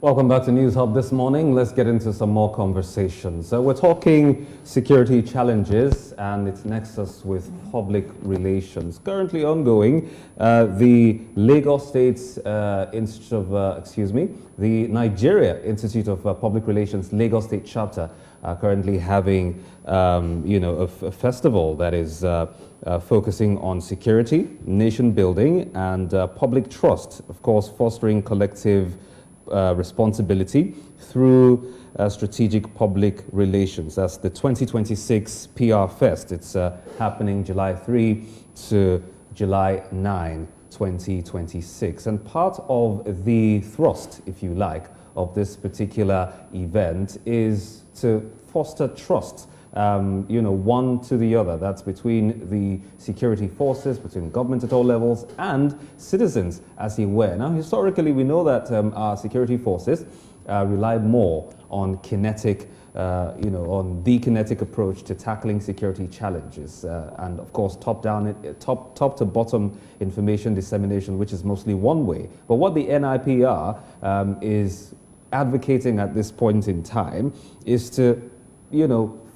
Welcome back to News Hub this morning. Let's get into some more conversations. So we're talking security challenges and its nexus with public relations. Currently ongoing, the Lagos State's Institute of, the Nigeria Institute of Public Relations Lagos State chapter are currently having, a festival that is focusing on security, nation building, and public trust. Of course, fostering collective responsibility through strategic public relations. That's the 2026 PR Fest. It's happening July 3 to July 9, 2026. And part of the thrust, if you like, of this particular event is to foster trust, one to the other. That's between the security forces, between government at all levels, and citizens, as you were. Now, historically, we know that our security forces rely more on kinetic, on the kinetic approach to tackling security challenges, and of course, top to bottom information dissemination, which is mostly one way. But what the NIPR is advocating at this point in time is to,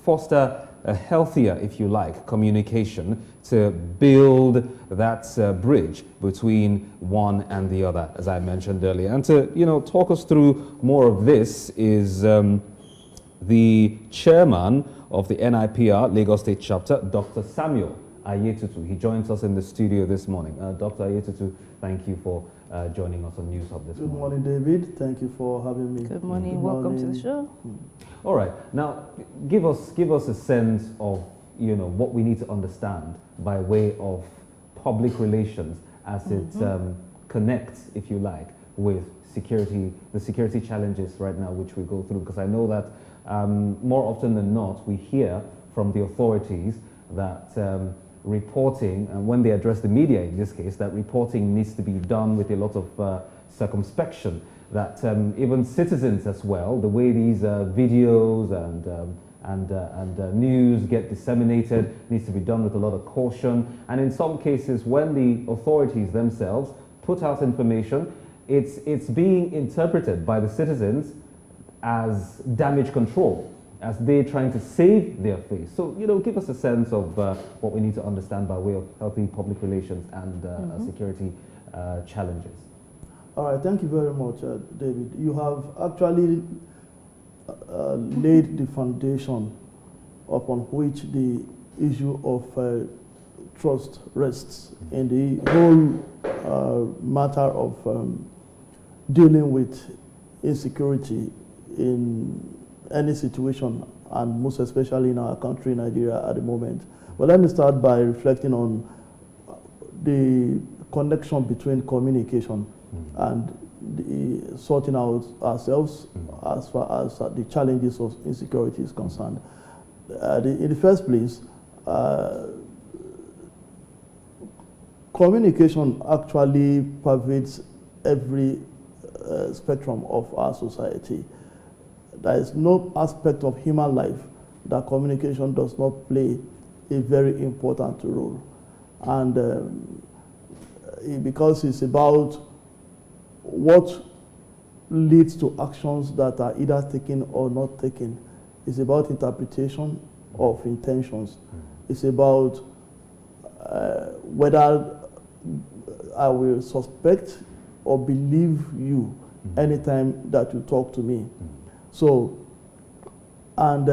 foster a healthier, if you like, communication to build that bridge between one and the other, as I mentioned earlier. And to, talk us through more of this is the chairman of the NIPR Lagos State Chapter, Dr. Samuel Ayetutu. He joins us in the studio this morning. Dr. Ayetutu, thank you for joining us on News Hub this morning. Good morning, David. Thank you for having me. Good morning. Welcome to the show. All right. Now, give us a sense of, what we need to understand by way of public relations as it connects, if you like, with the security challenges right now, which we go through. Because I know that more often than not, we hear from the authorities that reporting, and when they address the media in this case, that reporting needs to be done with a lot of circumspection, that even citizens as well, the way these videos and news get disseminated needs to be done with a lot of caution. And in some cases, when the authorities themselves put out information, it's being interpreted by the citizens as damage control, as they're trying to save their face. So, give us a sense of what we need to understand by way of healthy public relations and security challenges. All right, thank you very much, David. You have actually laid the foundation upon which the issue of trust rests in the whole matter of dealing with insecurity in any situation, and most especially in our country, Nigeria, at the moment. But let me start by reflecting on the connection between communication and the sorting out ourselves as far as the challenges of insecurity is concerned. In the first place, communication actually pervades every spectrum of our society. There is no aspect of human life that communication does not play a very important role. And because it's about what leads to actions that are either taken or not taken. It's about interpretation of intentions. It's about whether I will suspect or believe you anytime that you talk to me. So, and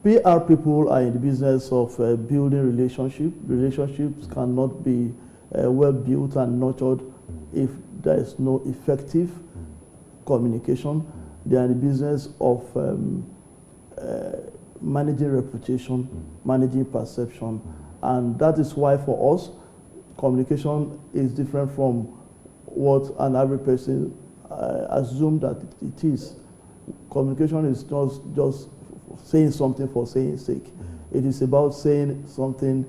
PR people are in the business of building relationships. Relationships cannot be well built and nurtured if there is no effective communication. They are in the business of managing reputation, managing perception. And that is why for us, communication is different from what an average person assumes that it is. Communication is not just saying something for saying sake. It is about saying something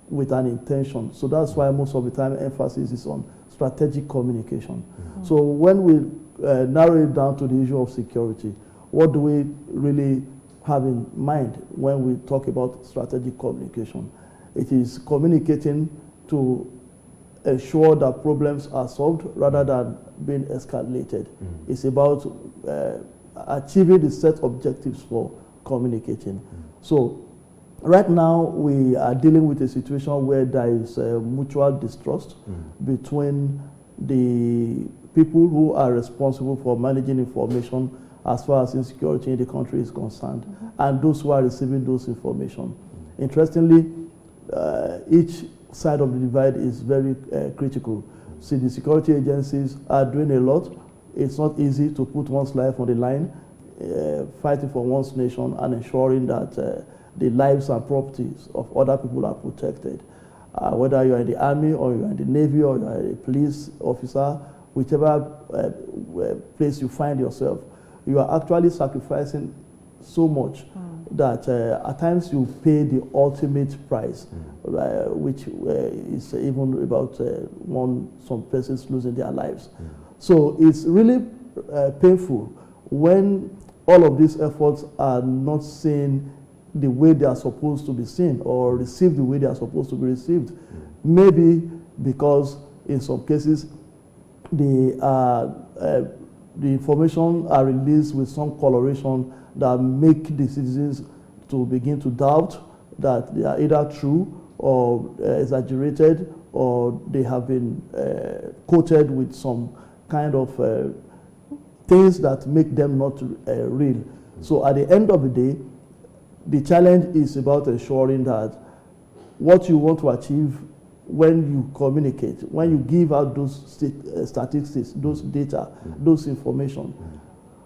with an intention. So that's why most of the time emphasis is on strategic communication. So when we narrow it down to the issue of security, what do we really have in mind when we talk about strategic communication? It is communicating to ensure that problems are solved rather than being escalated. It's about achieving the set objectives for communicating. So right now we are dealing with a situation where there is mutual distrust between the people who are responsible for managing information as far as insecurity in the country is concerned, and those who are receiving those information. Interestingly, each side of the divide is very critical. See, the security agencies are doing a lot. It's not easy to put one's life on the line, fighting for one's nation and ensuring that the lives and properties of other people are protected. Whether you are in the army or you are in the navy or you are a police officer, whichever place you find yourself, you are actually sacrificing so much that at times you pay the ultimate price, which is even about some persons losing their lives. So it's really painful when all of these efforts are not seen the way they are supposed to be seen or received the way they are supposed to be received. Maybe because in some cases the information are released with some coloration that make the citizens to begin to doubt that they are either true or exaggerated, or they have been coated with some kind of things that make them not real. So at the end of the day, the challenge is about ensuring that what you want to achieve when you communicate, when you give out those statistics, those data, those information,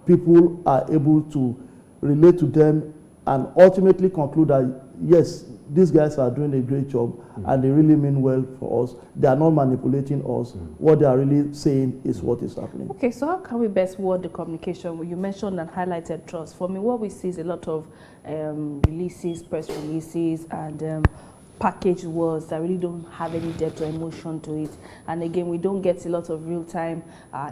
people are able to relate to them and ultimately conclude that, yes, these guys are doing a great job and they really mean well for us. They are not manipulating us. What they are really saying is what is happening. Okay, so how can we best word the communication? You mentioned and highlighted trust. For me, what we see is a lot of releases, press releases, and packaged words that really don't have any depth or emotion to it. And again, we don't get a lot of real-time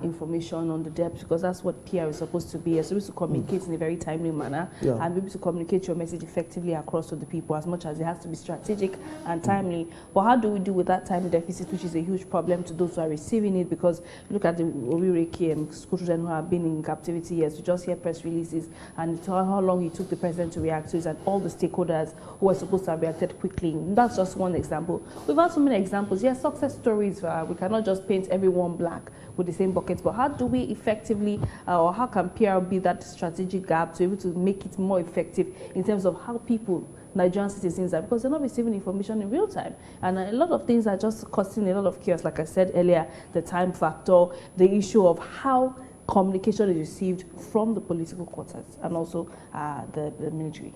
information on the depth, because that's what PR is supposed to be. You're supposed to communicate in a very timely manner and be able to communicate your message effectively across to the people, as much as it has to be strategic and timely. But how do we do with that time deficit, which is a huge problem to those who are receiving it? Because look at the Orireke and school children who have been in captivity years. We just hear press releases and how long it took the president to react to it, and all the stakeholders who were supposed to have reacted quickly. That's just one example. We've had so many examples. Yes, success stories. We cannot just paint everyone black with the same buckets. But how do we effectively, or how can PR be that strategic gap to be able to make it more effective in terms of how people, Nigerian citizens, are, because they're not receiving information in real time, and a lot of things are just causing a lot of chaos. Like I said earlier, the time factor, the issue of how communication is received from the political quarters and also the military.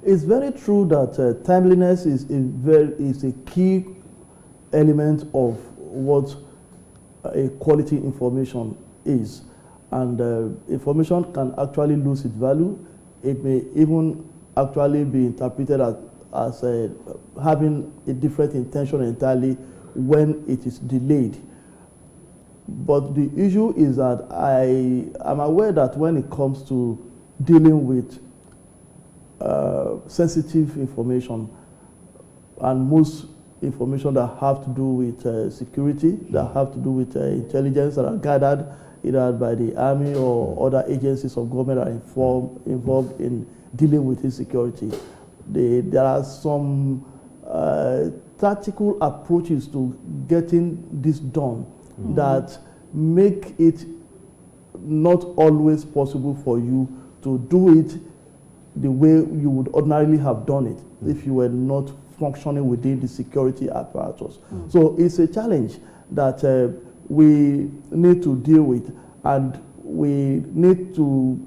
It's very true that timeliness is a key element of what a quality information is, and information can actually lose its value. It may even actually be interpreted as having a different intention entirely when it is delayed. But the issue is that I am aware that when it comes to dealing with sensitive information, and most information that have to do with security, that have to do with intelligence, that are gathered either by the army or other agencies of government are involved in dealing with insecurity. There are some tactical approaches to getting this done that make it not always possible for you to do it the way you would ordinarily have done it if you were not functioning within the security apparatus. So it's a challenge that we need to deal with, and we need to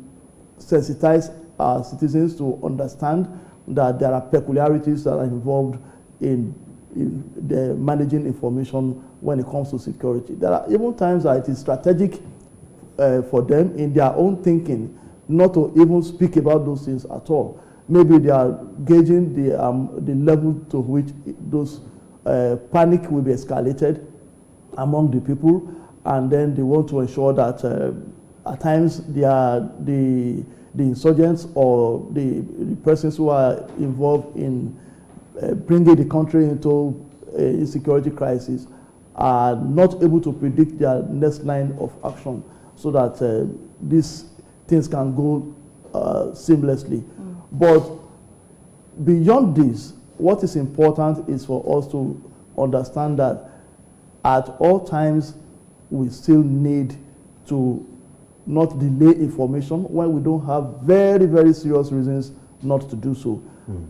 sensitize our citizens to understand that there are peculiarities that are involved in the managing information when it comes to security. There are even times that it is strategic for them in their own thinking not to even speak about those things at all. Maybe they are gauging the level to which those panic will be escalated among the people, and then they want to ensure that at times the insurgents or the persons who are involved in bringing the country into a insecurity crisis are not able to predict their next line of action so that these things can go seamlessly. But beyond this, what is important is for us to understand that at all times we still need to not delay information when we don't have very, very serious reasons not to do so.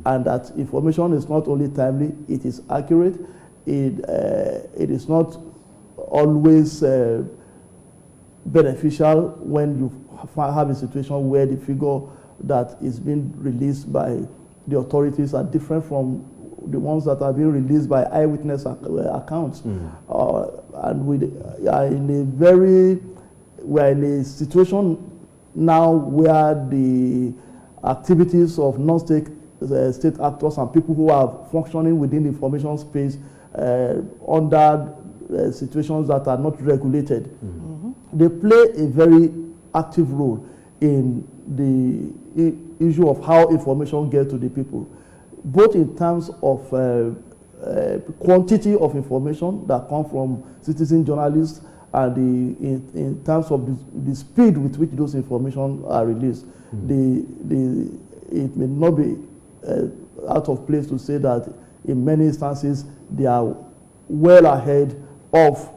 And that information is not only timely, it is accurate, it is not always beneficial when you have a situation where the figure that is being released by the authorities are different from the ones that are being released by eyewitness accounts. And we are in a situation now where the activities of non-state state actors and people who are functioning within the information space under situations that are not regulated, they play a very active role in the issue of how information gets to the people, both in terms of quantity of information that come from citizen journalists and in terms of the speed with which those information are released. It may not be out of place to say that in many instances they are well ahead of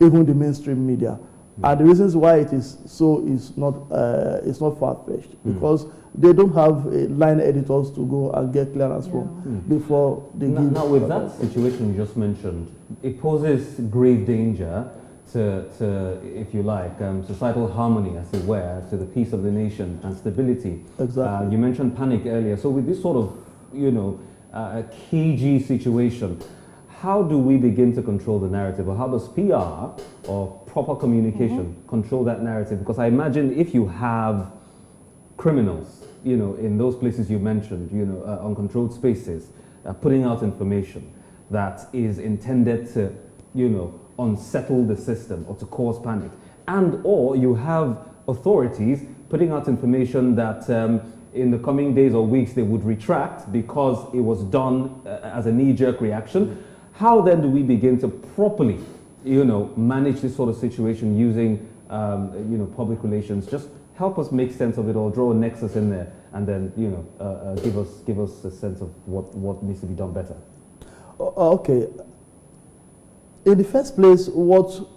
even the mainstream media. And the reasons why it is so is not far-fetched, because they don't have line editors to go and get clearance from before they give. Now, with that situation you just mentioned, it poses grave danger to if you like, societal harmony, as it were, to the peace of the nation and stability. Exactly. You mentioned panic earlier. So with this sort of, KG situation, how do we begin to control the narrative, or how does PR or proper communication control that narrative? Because I imagine if you have criminals, in those places you mentioned, uncontrolled spaces, putting out information that is intended to, unsettle the system or to cause panic, and or you have authorities putting out information that in the coming days or weeks they would retract because it was done as a knee-jerk reaction. How then do we begin to properly, manage this sort of situation using, public relations? Just help us make sense of it all, draw a nexus in there, and then, give us a sense of what needs to be done better. Okay. In the first place, what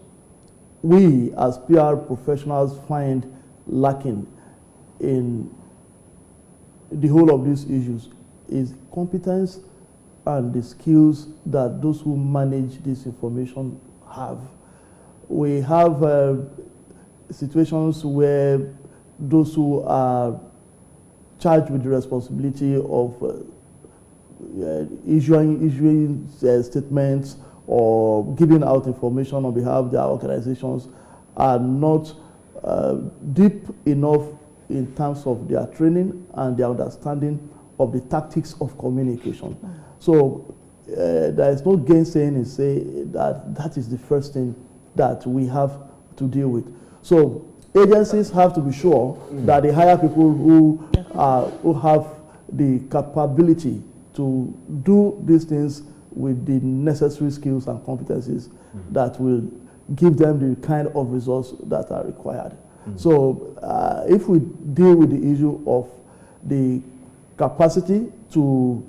we as PR professionals find lacking in the whole of these issues is competence and the skills that those who manage this information have. We have situations where those who are charged with the responsibility of issuing statements or giving out information on behalf of their organizations are not deep enough in terms of their training and their understanding of the tactics of communication. So there is no gainsaying in saying that is the first thing that we have to deal with. So agencies have to be sure that they hire people who have the capability to do these things with the necessary skills and competencies that will give them the kind of results that are required. So if we deal with the issue of the capacity to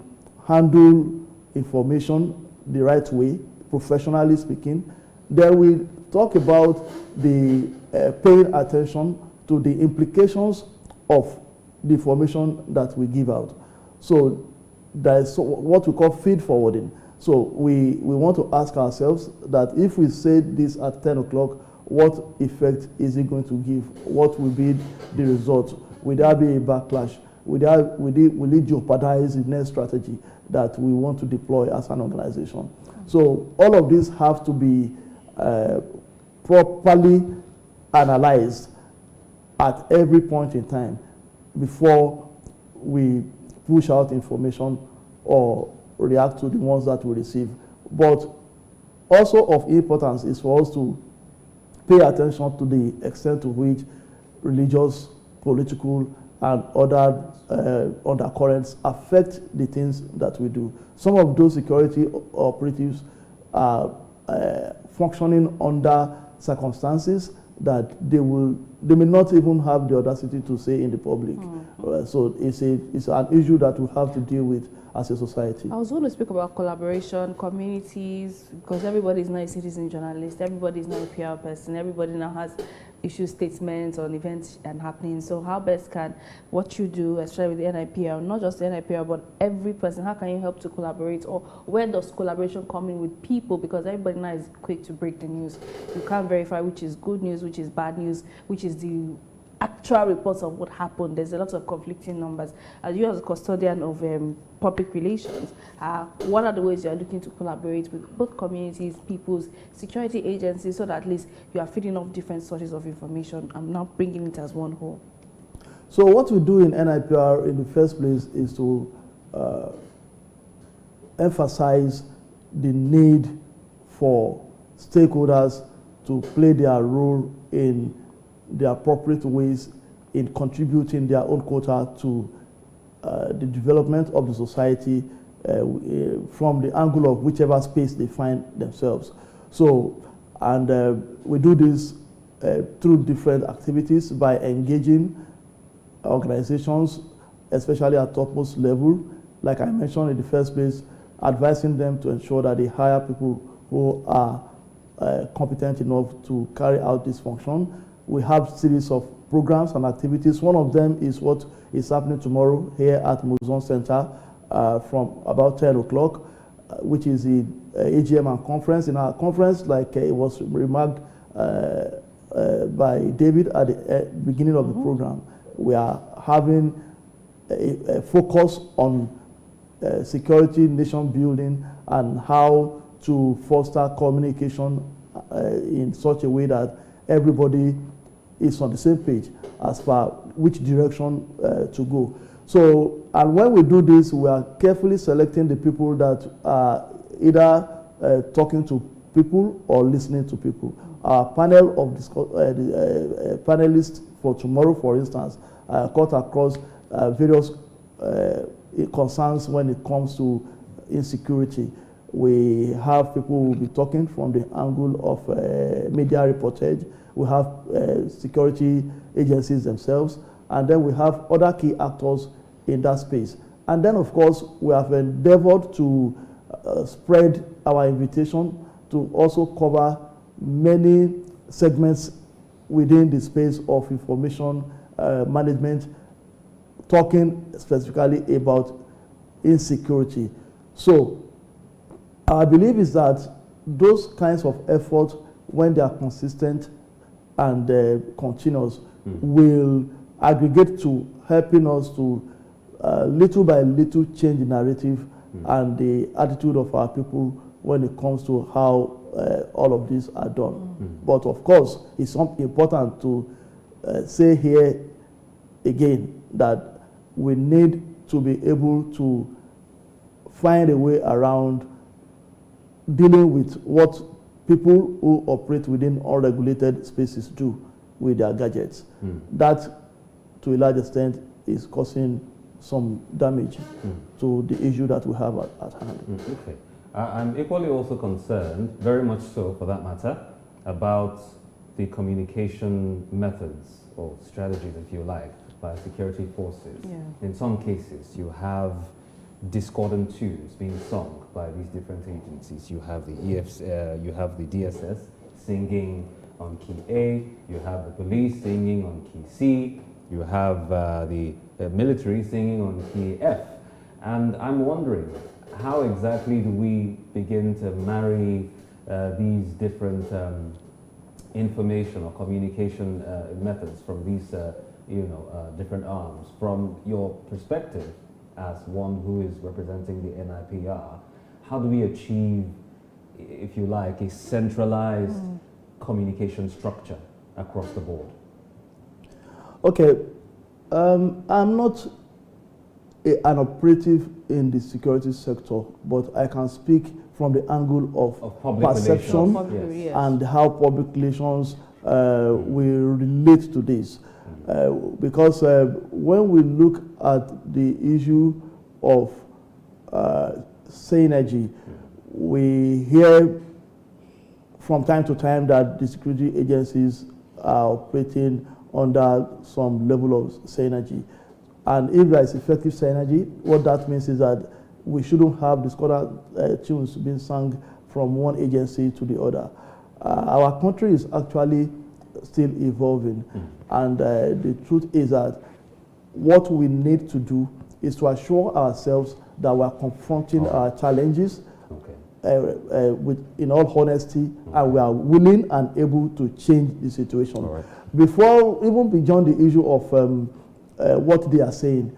handle information the right way, professionally speaking, then we talk about the paying attention to the implications of the information that we give out. So there is what we call feed forwarding. So we want to ask ourselves that if we say this at 10 o'clock, what effect is it going to give? What will be the result? Will there be a backlash? Will it jeopardize the next strategy that we want to deploy as an organization? So all of these have to be properly analyzed at every point in time before we push out information or react to the ones that we receive. But also of importance is for us to pay attention to the extent to which religious, political, and other undercurrents affect the things that we do. Some of those security operatives are functioning under circumstances that they may not even have the audacity to say in the public. So it's an issue that we have to deal with as a society. I was going to speak about collaboration, communities, because everybody is not a citizen journalist, everybody is not a PR person, everybody now has issue statements on events and happenings. So how best can what you do, especially with the NIPR, not just the NIPR, but every person, how can you help to collaborate, or where does collaboration come in with people? Because everybody now is quick to break the news. You can't verify which is good news, which is bad news, which is the actual reports of what happened. There's a lot of conflicting numbers. As you as a custodian of public relations, what are the ways you are looking to collaborate with both communities, people's security agencies, so that at least you are feeding off different sources of information and not bringing it as one whole? So what we do in NIPR in the first place is to emphasize the need for stakeholders to play their role in the appropriate ways in contributing their own quota to the development of the society from the angle of whichever space they find themselves. So, and we do this through different activities by engaging organizations, especially at topmost level, like I mentioned in the first place, advising them to ensure that they hire people who are competent enough to carry out this function. We have series of programs and activities. One of them is what is happening tomorrow here at Muzon Center from about 10 o'clock, which is the AGM and conference. In our conference, like it was remarked by David at the beginning of the program, we are having a focus on security, nation building, and how to foster communication in such a way that everybody is on the same page as far which direction to go. So, and when we do this, we are carefully selecting the people that are either talking to people or listening to people. Our panel of panelists for tomorrow, for instance, cut across various concerns when it comes to insecurity. We have people who will be talking from the angle of media reportage. We have security agencies themselves, and then we have other key actors in that space. And then, of course, we have endeavored to spread our invitation to also cover many segments within the space of information management, talking specifically about insecurity. So, our belief is that those kinds of efforts, when they are consistent and continuous, will aggregate to helping us to little by little change the narrative and the attitude of our people when it comes to how all of these are done. But of course, it's important to say here again that we need to be able to find a way around dealing with what people who operate within unregulated spaces do with their gadgets. That, to a large extent, is causing some damage to the issue that we have at hand. Okay. I'm equally also concerned, very much so for that matter, about the communication methods or strategies, if you like, by security forces. Yeah. In some cases, you have discordant tunes being sung by these different agencies. You have the you have the DSS singing on key A, you have the police singing on key C, you have the military singing on key F. And I'm wondering, how exactly do we begin to marry these different information or communication methods from these different arms? From your perspective as one who is representing the NIPR, how do we achieve, if you like, a centralized communication structure across the board? Okay, I'm not an operative in the security sector, but I can speak from the angle of public perception relations. And how public relations will relate to this. Because when we look at the issue of synergy, we hear from time to time that the security agencies are operating under some level of synergy. And if there is effective synergy, what that means is that we shouldn't have discordant tunes being sung from one agency to the other. Our country is actually still evolving, and the truth is that what we need to do is to assure ourselves that we are confronting our challenges in all honesty, and we are willing and able to change the situation. All right. Before, even beyond the issue of what they are saying,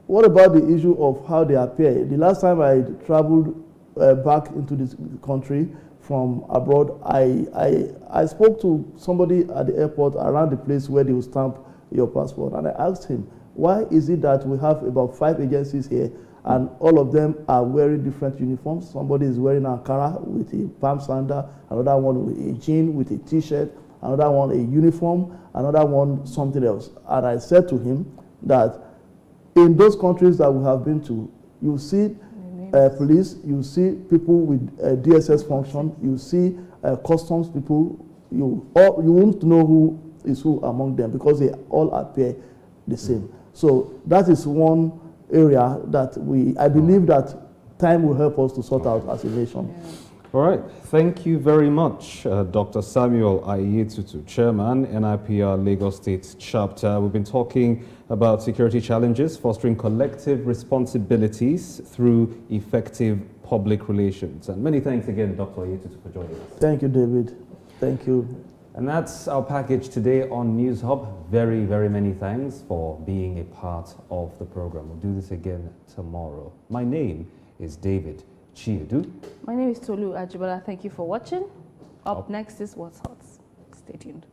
what about the issue of how they appear? The last time I traveled back into this country from abroad, I spoke to somebody at the airport around the place where they will stamp your passport, and I asked him, why is it that we have about 5 agencies here and all of them are wearing different uniforms? Somebody is wearing Ankara with a palm sandal, another one with a jean with a t-shirt, another one a uniform, another one something else. And I said to him that in those countries that we have been to, you see police, you see people with DSS function, you see customs people, you won't know who is who among them because they all appear the same. So that is one area that I believe that time will help us to sort out as a nation. Yeah. All right. Thank you very much, Dr. Samuel Ayetutu, Chairman, NIPR Lagos State Chapter. We've been talking about security challenges, fostering collective responsibilities through effective public relations. And many thanks again, Dr. Ayetutu, for joining us. Thank you, David. Thank you. And that's our package today on News Hub. Very, very many thanks for being a part of the program. We'll do this again tomorrow. My name is David Chiedu. My name is Tolu Ajibola. Thank you for watching. Up next is What's Hot. Stay tuned.